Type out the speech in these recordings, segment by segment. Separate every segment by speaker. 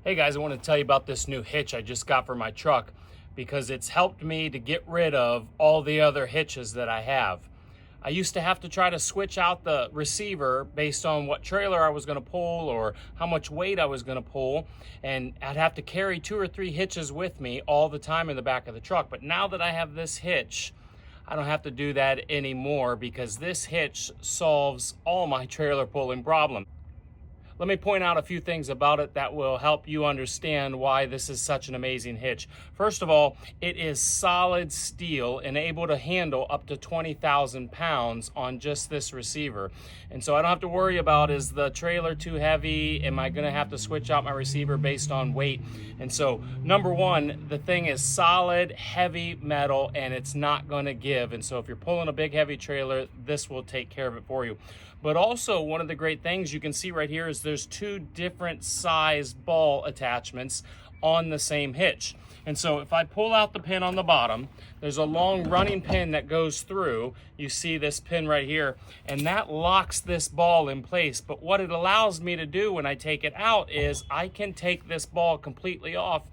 Speaker 1: Hey guys, I want to tell you about this new hitch I just got for my truck because it's helped me to get rid of all the other hitches that I have. I used to have to try to switch out the receiver based on what trailer I was going to pull or how much weight I was going to pull, and I'd have to carry 2 or 3 hitches with me all the time in the back of the truck. But now that I have this hitch, I don't have to do that anymore because this hitch solves all my trailer pulling problems. Let me point out a few things about it that will help you understand why this is such an amazing hitch. First of all, it is solid steel and able to handle up to 20,000 pounds on just this receiver. And so I don't have to worry about, is the trailer too heavy? Am I gonna have to switch out my receiver based on weight? And so number one, the thing is solid, heavy metal, and it's not gonna give. And so if you're pulling a big heavy trailer, this will take care of it for you. But also, one of the great things you can see right here is there's 2 different size ball attachments on the same hitch. And so if I pull out the pin on the bottom, there's a long running pin that goes through. You see this pin right here, and that locks this ball in place. But what it allows me to do when I take it out is I can take this ball completely off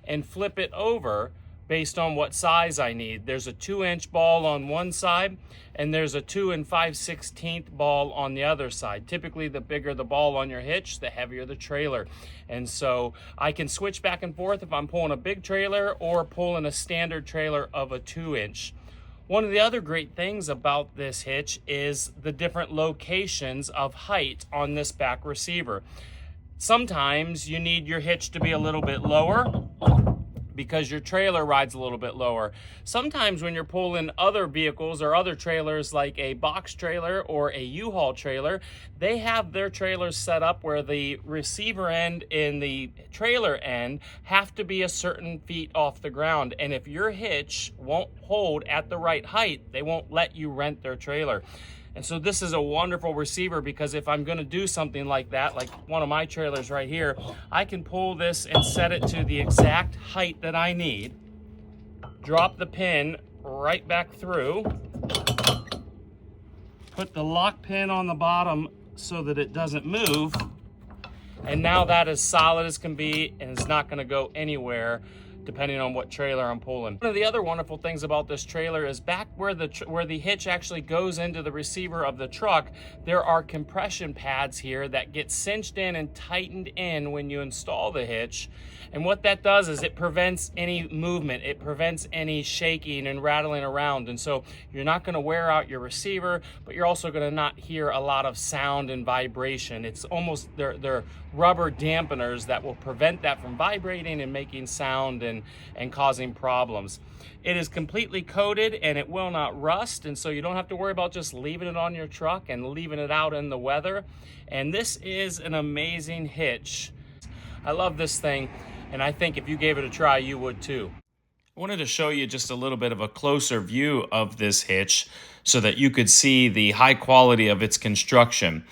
Speaker 1: and flip it over based on what size I need. There's a 2-inch ball on one side, and there's a 2 5/16 ball on the other side. Typically, the bigger the ball on your hitch, the heavier the trailer. And so I can switch back and forth if I'm pulling a big trailer or pulling a standard trailer of a 2-inch. One of the other great things about this hitch is the different locations of height on this back receiver. Sometimes you need your hitch to be a little bit lower because your trailer rides a little bit lower. Sometimes when you're pulling other vehicles or other trailers like a box trailer or a U-Haul trailer, they have their trailers set up where the receiver end and the trailer end have to be a certain feet off the ground. And if your hitch won't hold at the right height, they won't let you rent their trailer. And so this is a wonderful receiver because if I'm gonna do something like that, like one of my trailers right here, I can pull this and set it to the exact height that I need, drop the pin right back through, put the lock pin on the bottom so that it doesn't move, and now that is solid as can be and it's not gonna go anywhere depending on what trailer I'm pulling. One of the other wonderful things about this trailer is back where the hitch actually goes into the receiver of the truck, there are compression pads here that get cinched in and tightened in when you install the hitch. And what that does is it prevents any movement. It prevents any shaking and rattling around. And so you're not gonna wear out your receiver, but you're also gonna not hear a lot of sound and vibration. It's almost, they're rubber dampeners that will prevent that from vibrating and making sound and causing problems. It is completely coated and it will not rust, and so you don't have to worry about just leaving it on your truck and leaving it out in the weather. And this is an amazing hitch. I love this thing, and I think if you gave it a try, you would too. I wanted to show you just a little bit of a closer view of this hitch so that you could see the high quality of its construction.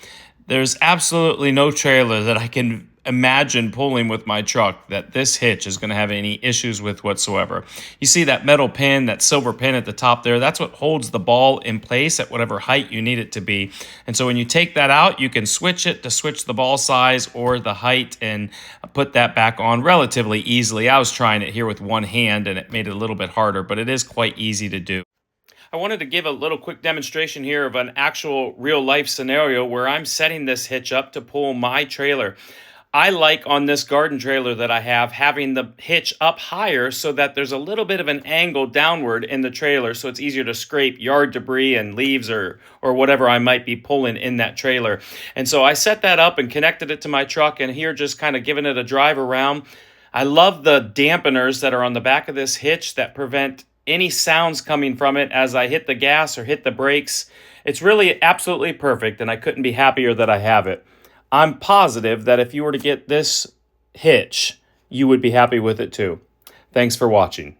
Speaker 1: There's absolutely no trailer that I can imagine pulling with my truck that this hitch is going to have any issues with whatsoever. You see that metal pin, that silver pin at the top there, that's what holds the ball in place at whatever height you need it to be. And so when you take that out, you can switch it to switch the ball size or the height and put that back on relatively easily. I was trying it here with one hand and it made it a little bit harder, but it is quite easy to do. I wanted to give a little quick demonstration here of an actual real life scenario where I'm setting this hitch up to pull my trailer. I like on this garden trailer that I have having the hitch up higher so that there's a little bit of an angle downward in the trailer so it's easier to scrape yard debris and leaves or whatever I might be pulling in that trailer. And so I set that up and connected it to my truck, and here just kind of giving it a drive around. I love the dampeners that are on the back of this hitch that prevent any sounds coming from it as I hit the gas or hit the brakes. It's really absolutely perfect, and I couldn't be happier that I have it. I'm positive that if you were to get this hitch, you would be happy with it too. Thanks for watching.